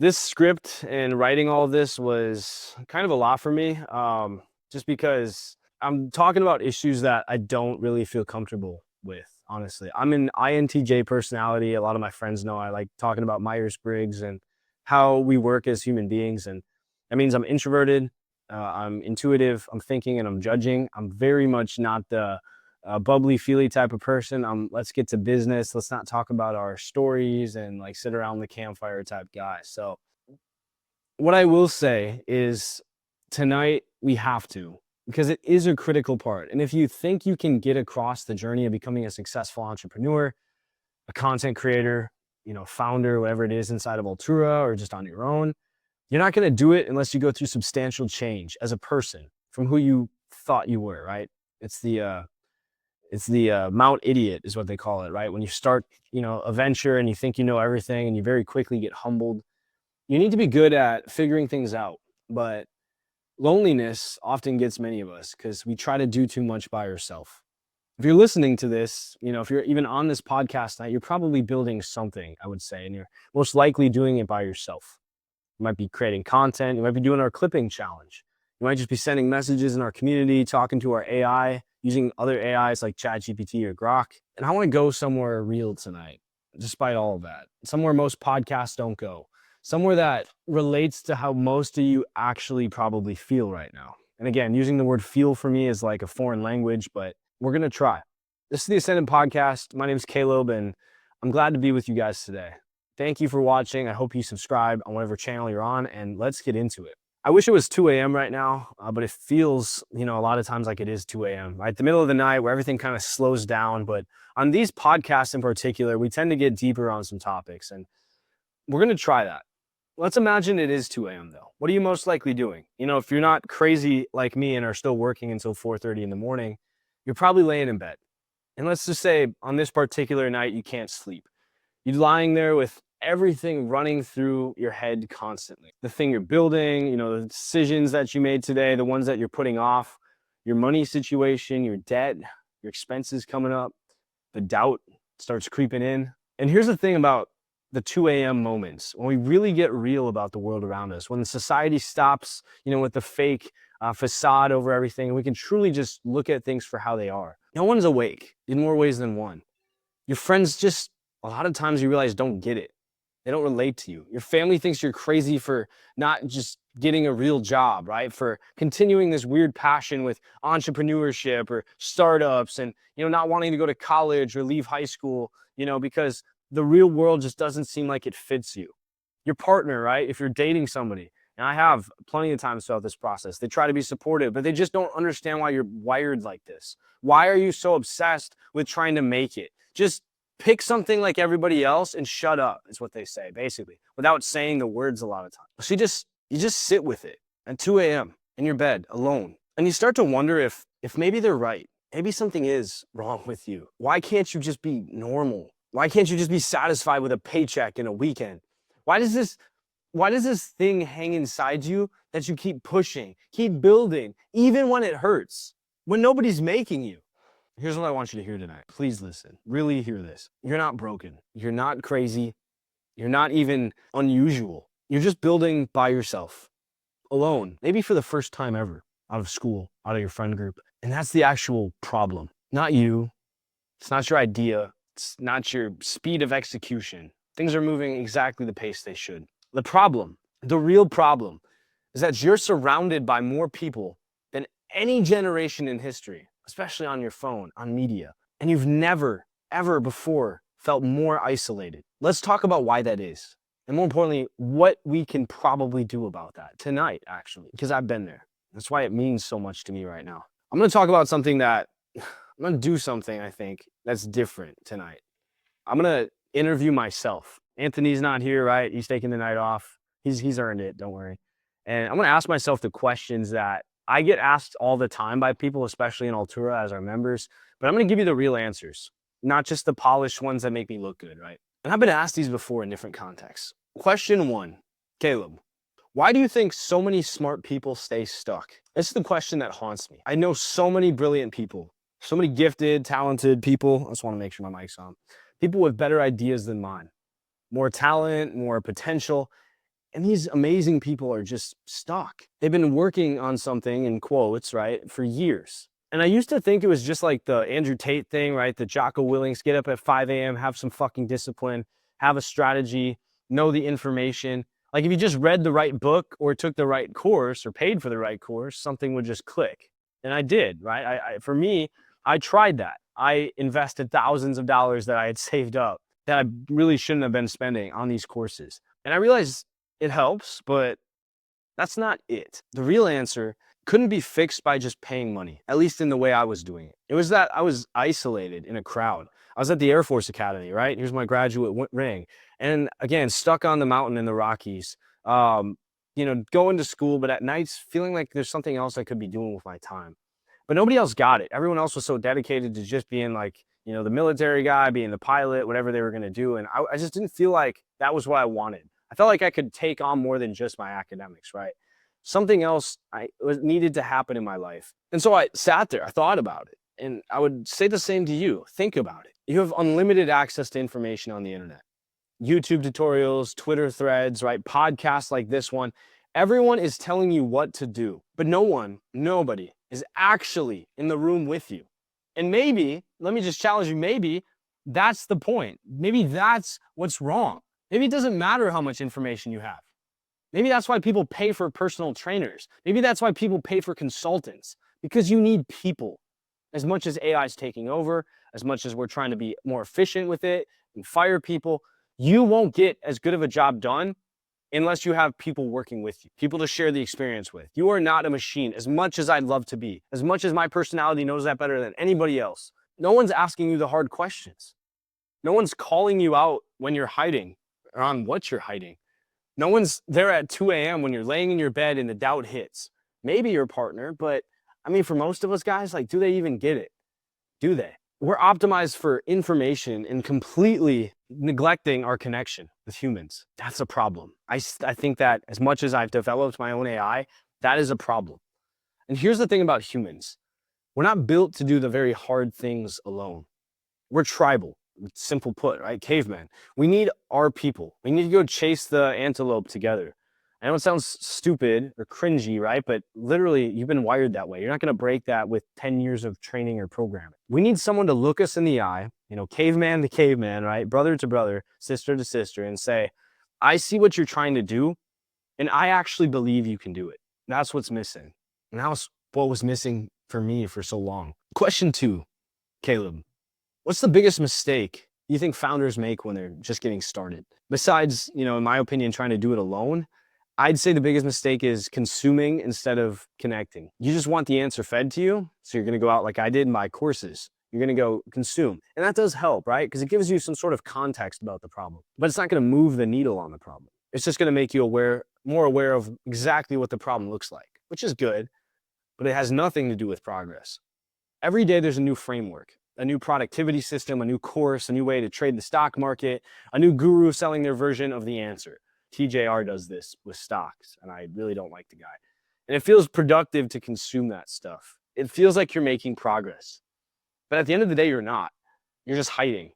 This script and writing all of this was kind of a lot for me, just because I'm talking about issues that I don't really feel comfortable with, honestly. I'm an INTJ personality. A lot of my friends know I like talking about Myers-Briggs and how we work as human beings. And that means I'm introverted, I'm intuitive, I'm thinking, and I'm judging. I'm very much not the bubbly, feely type of person. Let's get to business. Let's not talk about our stories and like sit around the campfire type guy. So what I will say is tonight we have to, because it is a critical part. And if you think you can get across the journey of becoming a successful entrepreneur, a content creator, founder, whatever it is inside of Altura or just on your own, you're not going to do it unless you go through substantial change as a person from who you thought you were, right? It's the Mount Idiot is what they call it, right? When you start, a venture and you think you know everything and you very quickly get humbled. You need to be good at figuring things out, but loneliness often gets many of us because we try to do too much by yourself. If you're listening to this, if you're even on this podcast tonight, you're probably building something, I would say, and you're most likely doing it by yourself. You might be creating content. You might be doing our clipping challenge. You might just be sending messages in our community, talking to our AI, using other AIs like ChatGPT or Grok. And I want to go somewhere real tonight, despite all of that. Somewhere most podcasts don't go. Somewhere that relates to how most of you actually probably feel right now. And again, using the word feel for me is like a foreign language, but we're going to try. This is the Ascendant Podcast. My name is Caleb, and I'm glad to be with you guys today. Thank you for watching. I hope you subscribe on whatever channel you're on, and let's get into it. I wish it was 2 a.m. right now, but it feels, a lot of times like it is 2 a.m., right? The middle of the night where everything kind of slows down. But on these podcasts in particular, we tend to get deeper on some topics, and we're going to try that. Let's imagine it is 2 a.m. though. What are you most likely doing? If you're not crazy like me and are still working until 4:30 in the morning, you're probably laying in bed. And let's just say on this particular night, you can't sleep. You're lying there with everything running through your head constantly. The thing you're building, the decisions that you made today, the ones that you're putting off, your money situation, your debt, your expenses coming up, the doubt starts creeping in. And here's the thing about the 2 a.m. moments, when we really get real about the world around us, when society stops, with the fake facade over everything, and we can truly just look at things for how they are. No one's awake in more ways than one. Your friends just, a lot of times you realize, don't get it. They don't relate to you. Your family thinks you're crazy for not just getting a real job, right? For continuing this weird passion with entrepreneurship or startups and, not wanting to go to college or leave high school, because the real world just doesn't seem like it fits you. Your partner, right? If you're dating somebody, and I have plenty of times throughout this process, they try to be supportive, but they just don't understand why you're wired like this. Why are you so obsessed with trying to make it? Just pick something like everybody else and shut up, is what they say, basically, without saying the words a lot of times. So you just sit with it at 2 a.m. in your bed alone. And you start to wonder if maybe they're right. Maybe something is wrong with you. Why can't you just be normal? Why can't you just be satisfied with a paycheck and a weekend? Why does this thing hang inside you that you keep pushing, keep building, even when it hurts, when nobody's making you? Here's what I want you to hear tonight. Please listen. Really hear this. You're not broken. You're not crazy. You're not even unusual. You're just building by yourself, alone, maybe for the first time ever, out of school, out of your friend group. And that's the actual problem. Not you. It's not your idea. It's not your speed of execution. Things are moving exactly the pace they should. The real problem, is that you're surrounded by more people than any generation in history, especially on your phone, on media. And you've never, ever before felt more isolated. Let's talk about why that is. And more importantly, what we can probably do about that tonight, actually, because I've been there. That's why it means so much to me right now. I'm going to talk about something that I'm going to do something, I think, that's different tonight. I'm going to interview myself. Anthony's not here, right? He's taking the night off. He's earned it, don't worry. And I'm going to ask myself the questions that I get asked all the time by people, especially in Altura as our members. But I'm going to give you the real answers, not just the polished ones that make me look good, right? And I've been asked these before in different contexts. Question 1, Caleb, why do you think so many smart people stay stuck? This is the question that haunts me. I know so many brilliant people, so many gifted, talented people. I just want to make sure my mic's on. People with better ideas than mine, more talent, more potential. And these amazing people are just stuck. They've been working on something, in quotes, right, for years. And I used to think it was just like the Andrew Tate thing, right? The Jocko Willings, get up at 5 a.m., have some fucking discipline, have a strategy, know the information. Like if you just read the right book or took the right course or paid for the right course, something would just click. And I did, right? For me, I tried that. I invested thousands of dollars that I had saved up that I really shouldn't have been spending on these courses. And I realized it helps, but that's not it. The real answer couldn't be fixed by just paying money, at least in the way I was doing it. It was that I was isolated in a crowd. I was at the Air Force Academy, right? Here's my graduate ring. And again, stuck on the mountain in the Rockies, going to school, but at nights feeling like there's something else I could be doing with my time. But nobody else got it. Everyone else was so dedicated to just being like, the military guy, being the pilot, whatever they were going to do. And I just didn't feel like that was what I wanted. I felt like I could take on more than just my academics, right? Something else needed to happen in my life. And so I sat there, I thought about it. And I would say the same to you. Think about it. You have unlimited access to information on the internet. YouTube tutorials, Twitter threads, right? Podcasts like this one. Everyone is telling you what to do, but nobody is actually in the room with you. And maybe, let me just challenge you, maybe that's the point. Maybe that's what's wrong. Maybe it doesn't matter how much information you have. Maybe that's why people pay for personal trainers. Maybe that's why people pay for consultants, because you need people. As much as AI is taking over, as much as we're trying to be more efficient with it and fire people, you won't get as good of a job done unless you have people working with you, people to share the experience with. You are not a machine, as much as I'd love to be, as much as my personality knows that better than anybody else. No one's asking you the hard questions. No one's calling you out when you're hiding or on what you're hiding. No one's there at 2 a.m. when you're laying in your bed and the doubt hits. Maybe your partner, but I mean, for most of us guys, like, do they even get it? Do they? We're optimized for information and completely neglecting our connection with humans. That's a problem. I think that as much as I've developed my own AI, that is a problem. And here's the thing about humans. We're not built to do the very hard things alone. We're tribal, simple put, right? Caveman. We need our people. We need to go chase the antelope together. I know it sounds stupid or cringy, right? But literally, you've been wired that way. You're not going to break that with 10 years of training or programming. We need someone to look us in the eye, caveman to caveman, right? Brother to brother, sister to sister, and say, I see what you're trying to do, and I actually believe you can do it. That's what's missing. And that's what was missing for me for so long. Question 2, Caleb. What's the biggest mistake you think founders make when they're just getting started? Besides, in my opinion, trying to do it alone, I'd say the biggest mistake is consuming instead of connecting. You just want the answer fed to you, so you're going to go out like I did in my courses. You're going to go consume. And that does help, right? Because it gives you some sort of context about the problem. But it's not going to move the needle on the problem. It's just going to make you more aware of exactly what the problem looks like, which is good, but it has nothing to do with progress. Every day there's a new framework, a new productivity system, a new course, a new way to trade the stock market, a new guru selling their version of the answer. TJR does this with stocks, and I really don't like the guy. And it feels productive to consume that stuff. It feels like you're making progress. But at the end of the day, you're not. You're just hiding.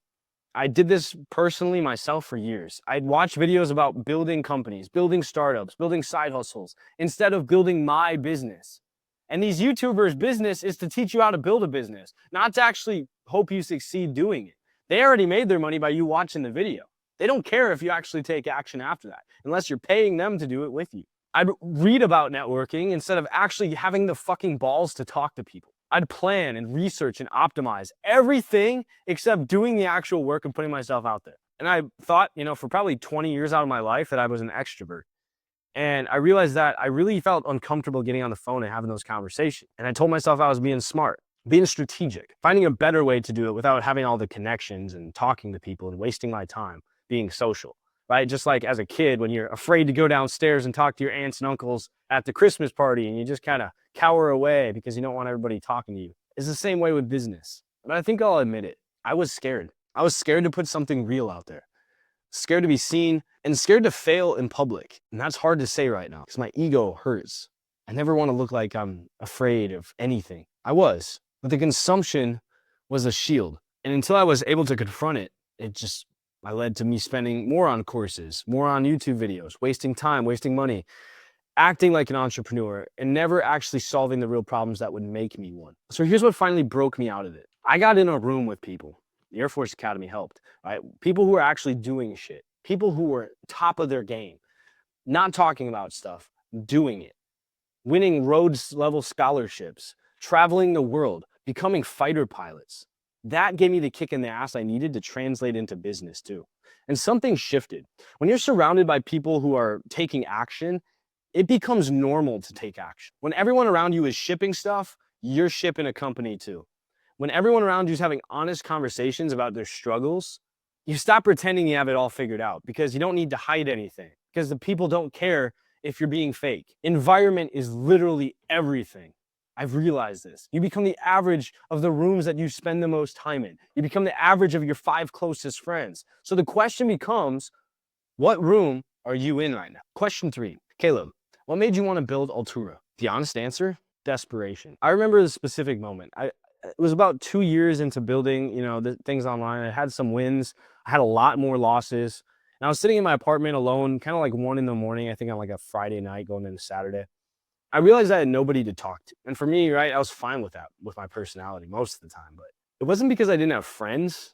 I did this personally myself for years. I'd watch videos about building companies, building startups, building side hustles, instead of building my business. And these YouTubers' business is to teach you how to build a business, not to actually hope you succeed doing it. They already made their money by you watching the video. They don't care if you actually take action after that, unless you're paying them to do it with you. I'd read about networking instead of actually having the fucking balls to talk to people. I'd plan and research and optimize everything except doing the actual work and putting myself out there. And I thought, for probably 20 years out of my life that I was an extrovert. And I realized that I really felt uncomfortable getting on the phone and having those conversations. And I told myself I was being smart, being strategic, finding a better way to do it without having all the connections and talking to people and wasting my time being social, right? Just like as a kid, when you're afraid to go downstairs and talk to your aunts and uncles at the Christmas party and you just kind of cower away because you don't want everybody talking to you. It's the same way with business. But I think I'll admit it. I was scared. I was scared to put something real out there. Scared to be seen and scared to fail in public. And that's hard to say right now because my ego hurts. I never want to look like I'm afraid of anything. I was, but the consumption was a shield. And until I was able to confront it, it just I led to me spending more on courses, more on YouTube videos, wasting time, wasting money, acting like an entrepreneur, and never actually solving the real problems that would make me one. So here's what finally broke me out of it. I got in a room with people. The Air Force Academy helped, right? People who are actually doing shit. People who were top of their game, not talking about stuff, doing it, winning Rhodes level scholarships, traveling the world, becoming fighter pilots. That gave me the kick in the ass I needed to translate into business too. And something shifted. When you're surrounded by people who are taking action, it becomes normal to take action. When everyone around you is shipping stuff, you're shipping a company too. When everyone around you is having honest conversations about their struggles, you stop pretending you have it all figured out because you don't need to hide anything, because the people don't care if you're being fake. Environment is literally everything. I've realized this. You become the average of the rooms that you spend the most time in. You become the average of your 5 closest friends. So the question becomes, what room are you in right now? Question 3, Caleb, what made you want to build Altura? The honest answer, desperation. I remember the specific moment. It was about 2 years into building, the things online. I had some wins. I had a lot more losses. And I was sitting in my apartment alone, kind of like 1 in the morning, I think on like a Friday night going into Saturday. I realized I had nobody to talk to. And for me, right, I was fine with that, with my personality most of the time. But it wasn't because I didn't have friends.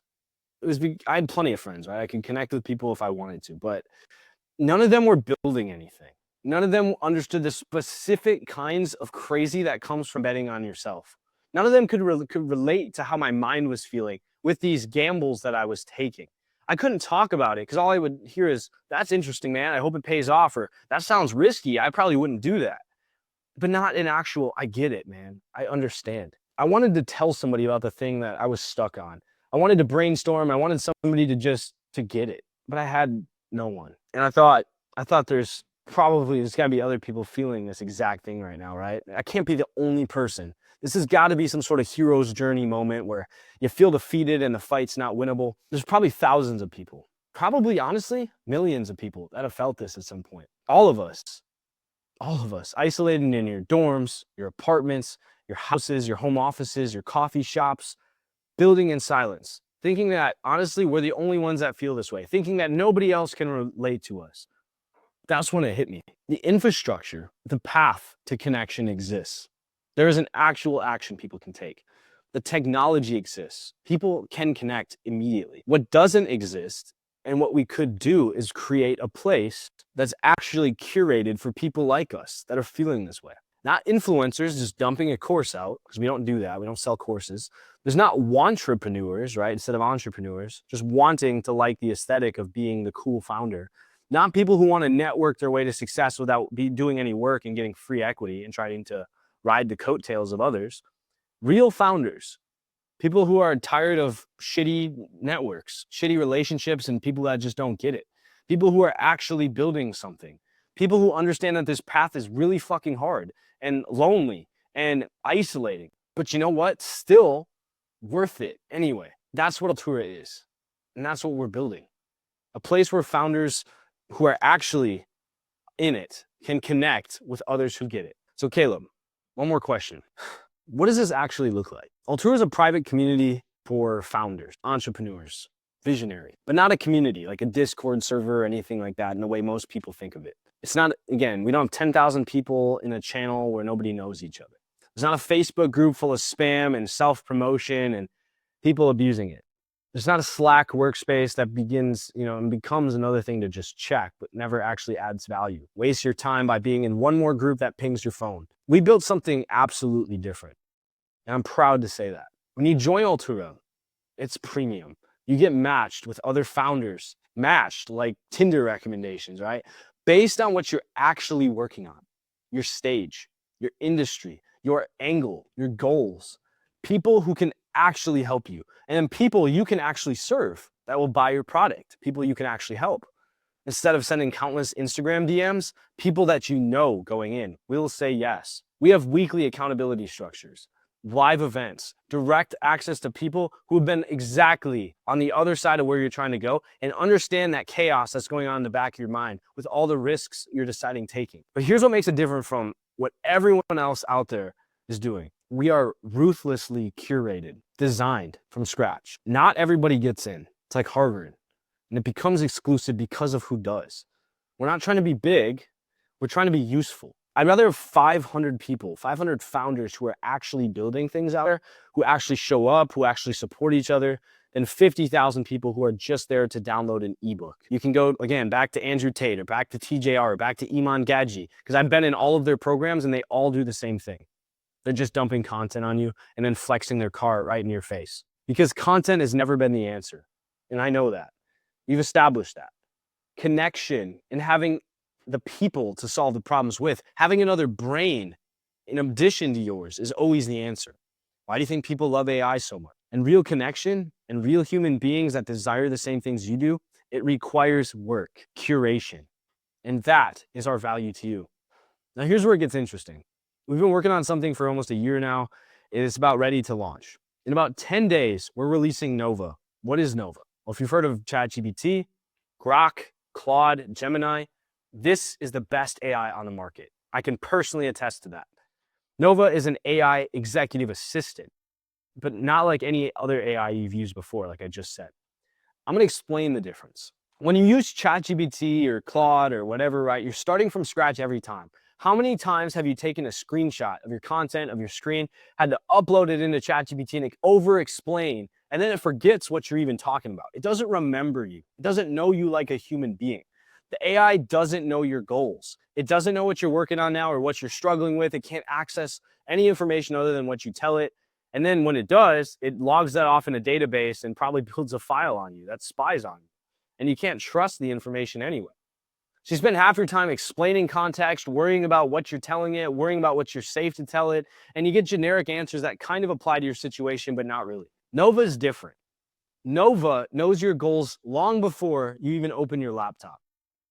I had plenty of friends, right? I could connect with people if I wanted to, but none of them were building anything. None of them understood the specific kinds of crazy that comes from betting on yourself. None of them could relate to how my mind was feeling with these gambles that I was taking. I couldn't talk about it because all I would hear is, that's interesting, man. I hope it pays off. Or that sounds risky. I probably wouldn't do that. But not an actual, I get it, man. I understand. I wanted to tell somebody about the thing that I was stuck on. I wanted to brainstorm. I wanted somebody to get it. But I had no one. And I thought there's got to be other people feeling this exact thing right now, right? I can't be the only person. This has got to be some sort of hero's journey moment where you feel defeated and the fight's not winnable. There's probably thousands of people, probably, honestly, millions of people that have felt this at some point. All of us, isolated in your dorms, your apartments, your houses, your home offices, your coffee shops, building in silence, thinking that, honestly, we're the only ones that feel this way, thinking that nobody else can relate to us. That's when it hit me. The infrastructure, the path to connection exists. There is an actual action people can take. The technology exists. People can connect immediately. What doesn't exist, and what we could do, is create a place that's actually curated for people like us that are feeling this way. Not influencers just dumping a course out, because we don't do that. We don't sell courses. There's not wantrepreneurs, right? Instead of entrepreneurs, just wanting to like the aesthetic of being the cool founder. Not people who want to network their way to success without doing any work and getting free equity and trying to ride the coattails of others. Real founders, people who are tired of shitty networks, shitty relationships, and people that just don't get it. People who are actually building something. People who understand that this path is really fucking hard and lonely and isolating. But you know what? Still worth it anyway. That's what Altura is. And that's what we're building. A place where founders who are actually in it can connect with others who get it. So Caleb, one more question. What does this actually look like? Altura is a private community for founders, entrepreneurs, visionary, but not a community like a Discord server or anything like that in the way most people think of it. It's not, again, we don't have 10,000 people in a channel where nobody knows each other. There's not a Facebook group full of spam and self-promotion and people abusing it. There's not a Slack workspace that begins, and becomes another thing to just check, but never actually adds value. Waste your time by being in one more group that pings your phone. We built something absolutely different. And I'm proud to say that. When you join Altura, it's premium. You get matched with other founders, matched like Tinder recommendations, right? Based on what you're actually working on, your stage, your industry, your angle, your goals. People who can actually help you, and then people you can actually serve that will buy your product, people you can actually help. Instead of sending countless Instagram DMs, people that going in will say yes. We have weekly accountability structures, live events, direct access to people who have been exactly on the other side of where you're trying to go and understand that chaos that's going on in the back of your mind with all the risks you're deciding taking. But here's what makes it different from what everyone else out there is doing. We are ruthlessly curated, designed from scratch. Not everybody gets in. It's like Harvard. and it becomes exclusive because of who does. We're not trying to be big, we're trying to be useful. I'd rather have 500 people, 500 founders who are actually building things out there, who actually show up, who actually support each other, than 50,000 people who are just there to download an ebook. You can go, again, back to Andrew Tate or back to TJR or back to Iman Gadji, because I've been in all of their programs and they all do the same thing. They're just dumping content on you and then flexing their cart right in your face. Because content has never been the answer. And I know that. You've established that. Connection and having the people to solve the problems with, having another brain in addition to yours is always the answer. Why do you think people love AI so much? And real connection and real human beings that desire the same things you do, it requires work, curation. And that is our value to you. Now here's where it gets interesting. We've been working on something for almost a year now. It's about ready to launch. In about 10 days, we're releasing Nova. What is Nova? Well, if you've heard of ChatGPT, Grok, Claude, Gemini, this is the best AI on the market. I can personally attest to that. Nova is an AI executive assistant, but not like any other AI you've used before, like I just said. I'm going to explain the difference. When you use ChatGPT or Claude or whatever, right, you're starting from scratch every time. How many times have you taken a screenshot of your content, of your screen, had to upload it into ChatGPT and over-explain, and then it forgets what you're even talking about? It doesn't remember you. It doesn't know you like a human being. The AI doesn't know your goals. It doesn't know what you're working on now or what you're struggling with. It can't access any information other than what you tell it. And then when it does, it logs that off in a database and probably builds a file on you that spies on you. And you can't trust the information anyway. So you spend half your time explaining context, worrying about what you're telling it, worrying about what you're safe to tell it, and you get generic answers that kind of apply to your situation, but not really. Nova is different. Nova knows your goals long before you even open your laptop.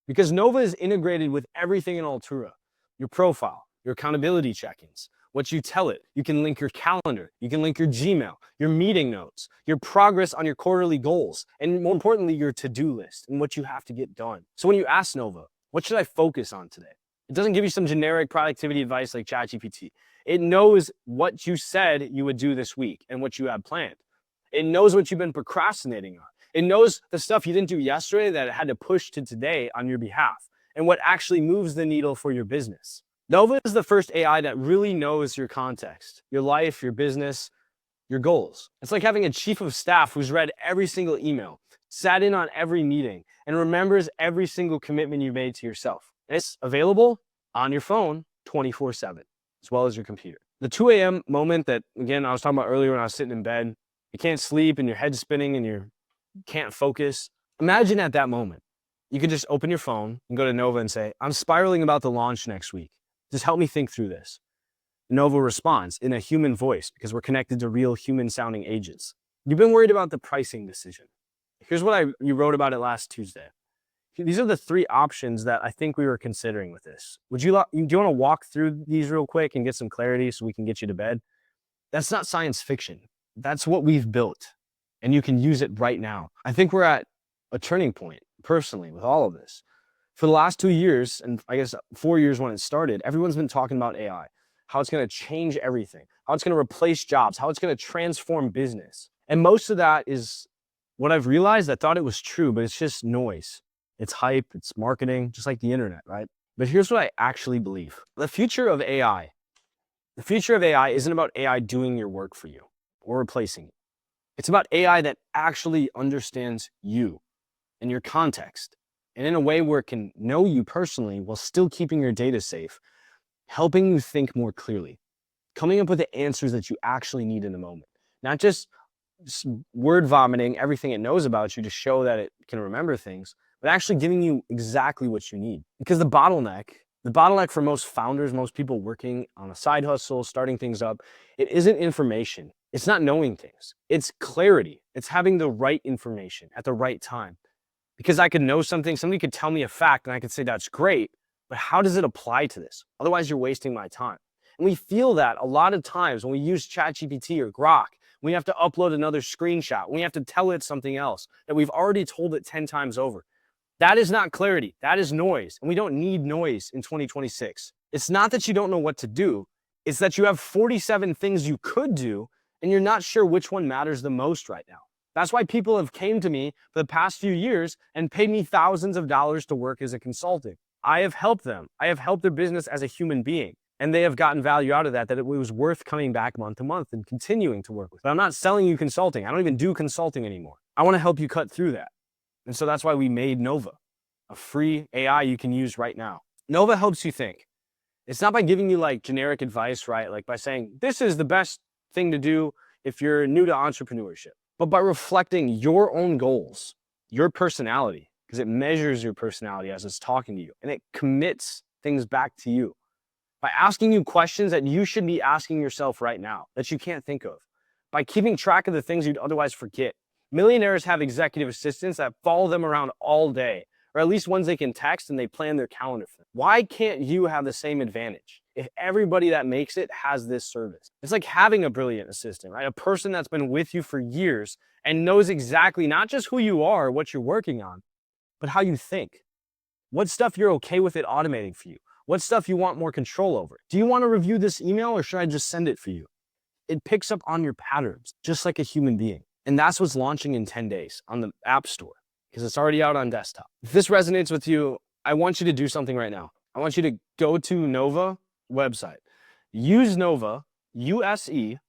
Because Nova is integrated with everything in Altura. Your profile, your accountability check-ins, what you tell it. You can link your calendar, you can link your Gmail, your meeting notes, your progress on your quarterly goals, and more importantly, your to-do list and what you have to get done. So when you ask Nova, what should I focus on today? It doesn't give you some generic productivity advice like ChatGPT. It knows what you said you would do this week and what you have planned. It knows what you've been procrastinating on. It knows the stuff you didn't do yesterday that it had to push to today on your behalf and what actually moves the needle for your business. Nova is the first AI that really knows your context, your life, your business, your goals. It's like having a chief of staff who's read every single email, sat in on every meeting, and remembers every single commitment you made to yourself. And it's available on your phone 24/7, as well as your computer. The 2 a.m. moment that, again, I was talking about earlier when I was sitting in bed, you can't sleep and your head's spinning and you can't focus. Imagine at that moment, you could just open your phone and go to Nova and say, I'm spiraling about the launch next week. Just help me think through this. Nova responds in a human voice because we're connected to real human sounding agents. You've been worried about the pricing decision. Here's what you wrote about it last Tuesday. These are the 3 options that I think we were considering with this. Do you want to walk through these real quick and get some clarity so we can get you to bed? That's not science fiction. That's what we've built, and you can use it right now. I think we're at a turning point, personally, with all of this. For the last 2 years, and I guess 4 years when it started, everyone's been talking about AI, how it's going to change everything, how it's going to replace jobs, how it's going to transform business. And most of that is what I've realized. I thought it was true, but it's just noise. It's hype, it's marketing, just like the internet, right? But here's what I actually believe. The future of AI isn't about AI doing your work for you or replacing you. It's about AI that actually understands you and your context, and in a way where it can know you personally while still keeping your data safe, helping you think more clearly, coming up with the answers that you actually need in the moment. Not just word vomiting everything it knows about you to show that it can remember things, but actually giving you exactly what you need. Because the bottleneck for most founders, most people working on a side hustle, starting things up, it isn't information. It's not knowing things. It's clarity. It's having the right information at the right time. Because I could know something, somebody could tell me a fact and I could say, that's great, but how does it apply to this? Otherwise, you're wasting my time. And we feel that a lot of times when we use ChatGPT or Grok, we have to upload another screenshot. We have to tell it something else that we've already told it 10 times over. That is not clarity. That is noise. And we don't need noise in 2026. It's not that you don't know what to do. It's that you have 47 things you could do and you're not sure which one matters the most right now. That's why people have came to me for the past few years and paid me thousands of dollars to work as a consultant. I have helped them. I have helped their business as a human being. And they have gotten value out of that it was worth coming back month to month and continuing to work with. But I'm not selling you consulting. I don't even do consulting anymore. I want to help you cut through that. And so that's why we made Nova, a free AI you can use right now. Nova helps you think. It's not by giving you like generic advice, right? Like by saying, this is the best thing to do if you're new to entrepreneurship, but by reflecting your own goals, your personality, because it measures your personality as it's talking to you and it commits things back to you. By asking you questions that you should be asking yourself right now that you can't think of. By keeping track of the things you'd otherwise forget. Millionaires have executive assistants that follow them around all day, or at least ones they can text and they plan their calendar for them. Why can't you have the same advantage if everybody that makes it has this service? It's like having a brilliant assistant, right? A person that's been with you for years and knows exactly not just who you are, what you're working on, but how you think. What stuff you're okay with it automating for you. What stuff you want more control over. Do you want to review this email or should I just send it for you? It picks up on your patterns, just like a human being. And that's what's launching in 10 days on the App Store, because it's already out on desktop. If this resonates with you, I want you to do something right now. I want you to go to Nova website. Use Nova, USENOVA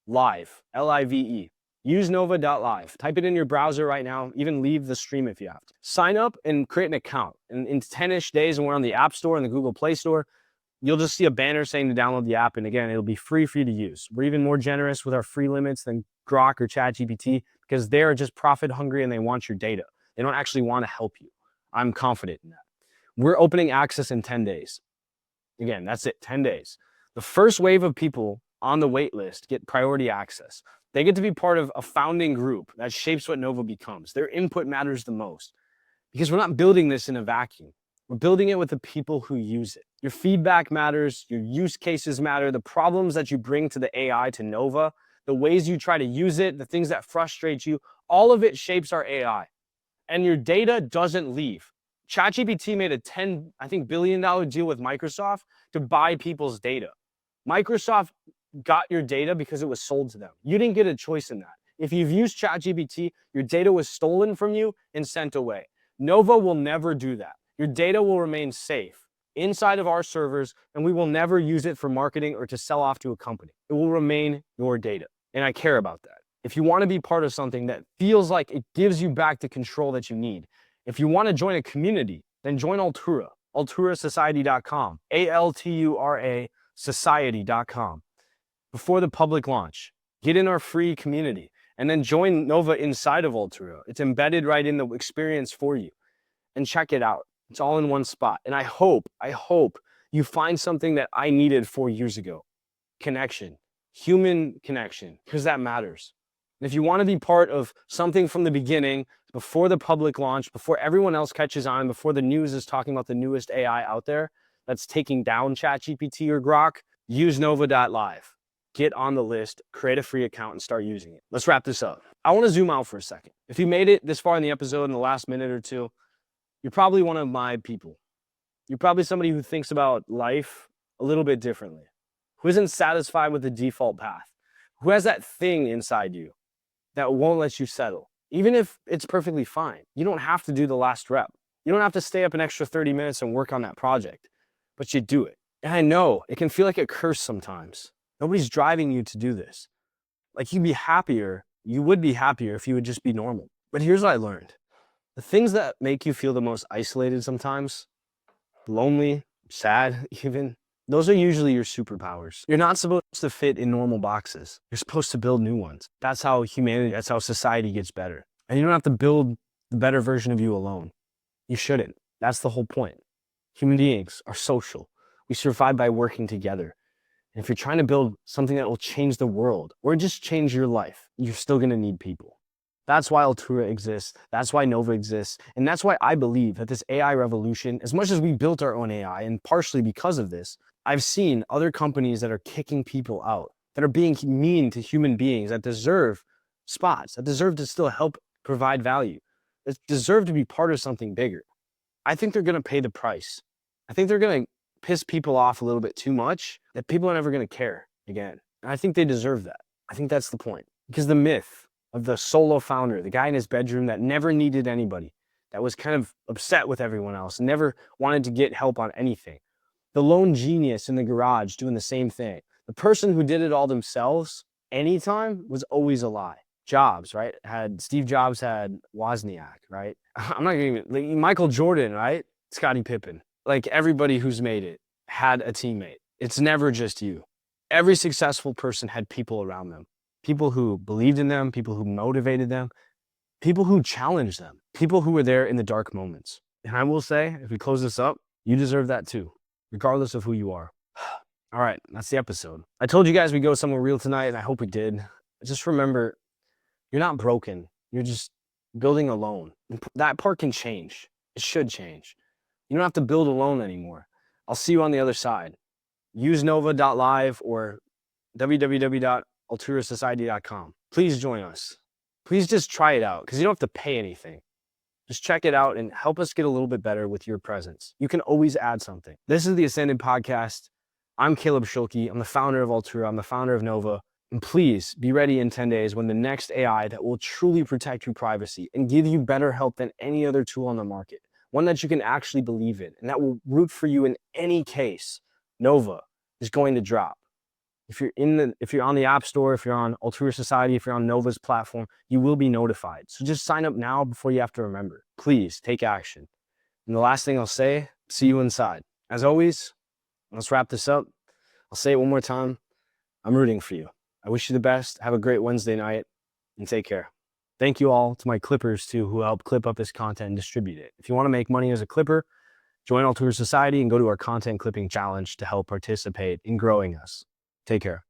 .live, L-I-V-E. Use nova.live. Type it in your browser right now. Even leave the stream if you have to. Sign up and create an account. And in 10-ish days, when we're on the App Store and the Google Play Store, you'll just see a banner saying to download the app. And again, it'll be free for you to use. We're even more generous with our free limits than Grok or ChatGPT because they're just profit hungry and they want your data. They don't actually want to help you. I'm confident in that. We're opening access in 10 days. Again, that's it, 10 days. The first wave of people on the wait list get priority access. They get to be part of a founding group that shapes what Nova becomes. Their input matters the most because we're not building this in a vacuum. We're building it with the people who use it. Your feedback matters, your use cases matter, the problems that you bring to the AI, to Nova, the ways you try to use it, the things that frustrate you, all of it shapes our AI. And your data doesn't leave. ChatGPT made a $10 billion deal with Microsoft to buy people's data. Microsoft got your data because it was sold to them. You didn't get a choice in that. If you've used ChatGPT, your data was stolen from you and sent away. Nova will never do that. Your data will remain safe inside of our servers, and we will never use it for marketing or to sell off to a company. It will remain your data, and I care about that. If you want to be part of something that feels like it gives you back the control that you need, if you want to join a community, then join Altura, alturasociety.com, A-L-T-U-R-A society.com. Before the public launch, get in our free community and then join Nova inside of Altura. It's embedded right in the experience for you, and check it out. It's all in one spot. And I hope you find something that I needed 4 years ago. Connection, human connection, because that matters. And if you want to be part of something from the beginning, before the public launch, before everyone else catches on, before the news is talking about the newest AI out there that's taking down ChatGPT or Grok, use nova.live. Get on the list, create a free account, and start using it. Let's wrap this up. I want to zoom out for a second. If you made it this far in the episode in the last minute or two, you're probably one of my people. You're probably somebody who thinks about life a little bit differently, who isn't satisfied with the default path, who has that thing inside you that won't let you settle. Even if it's perfectly fine, you don't have to do the last rep. You don't have to stay up an extra 30 minutes and work on that project, but you do it. And I know it can feel like a curse sometimes. Nobody's driving you to do this. Like you would be happier if you would just be normal. But here's what I learned. The things that make you feel the most isolated sometimes, lonely, sad even, those are usually your superpowers. You're not supposed to fit in normal boxes. You're supposed to build new ones. That's how society gets better. And you don't have to build the better version of you alone. You shouldn't. That's the whole point. Human beings are social. We survive by working together. And if you're trying to build something that will change the world or just change your life, you're still going to need people. That's why Altura exists. That's why Nova exists. And that's why I believe that this AI revolution, as much as we built our own AI, and partially because of this, I've seen other companies that are kicking people out, that are being mean to human beings, that deserve spots, that deserve to still help provide value, that deserve to be part of something bigger. I think they're going to pay the price. I think they're going to piss people off a little bit too much, that people are never going to care again. And I think they deserve that. I think that's the point. Because the myth of the solo founder, the guy in his bedroom that never needed anybody, that was kind of upset with everyone else, never wanted to get help on anything. The lone genius in the garage doing the same thing. The person who did it all themselves anytime was always a lie. Jobs, right? Steve Jobs had Wozniak, right? I'm not gonna even, like, Michael Jordan, right? Scottie Pippen. Like, everybody who's made it had a teammate. It's never just you. Every successful person had people around them. People who believed in them, people who motivated them, people who challenged them, people who were there in the dark moments. And I will say, if we close this up, you deserve that too, regardless of who you are. All right, that's the episode. I told you guys we go somewhere real tonight, and I hope we did. Just remember, you're not broken. You're just building alone. That part can change. It should change. You don't have to build alone anymore. I'll see you on the other side. Use nova.live or www.alturasociety.com. Please join us. Please just try it out, because you don't have to pay anything. Just check it out and help us get a little bit better with your presence. You can always add something. This is the Ascended Podcast. I'm Caleb Schuelke. I'm the founder of Altura. I'm the founder of Nova. And please be ready in 10 days when the next AI that will truly protect your privacy and give you better help than any other tool on the market, one that you can actually believe in and that will root for you in any case, Nova, is going to drop. If you're on the App Store, if you're on Altura Society, if you're on Nova's platform, you will be notified. So just sign up now before you have to remember. Please take action. And the last thing I'll say, see you inside. As always, let's wrap this up. I'll say it one more time. I'm rooting for you. I wish you the best. Have a great Wednesday night and take care. Thank you all to my clippers too, who helped clip up this content and distribute it. If you want to make money as a clipper, join Altura Society and go to our content clipping challenge to help participate in growing us. Take care.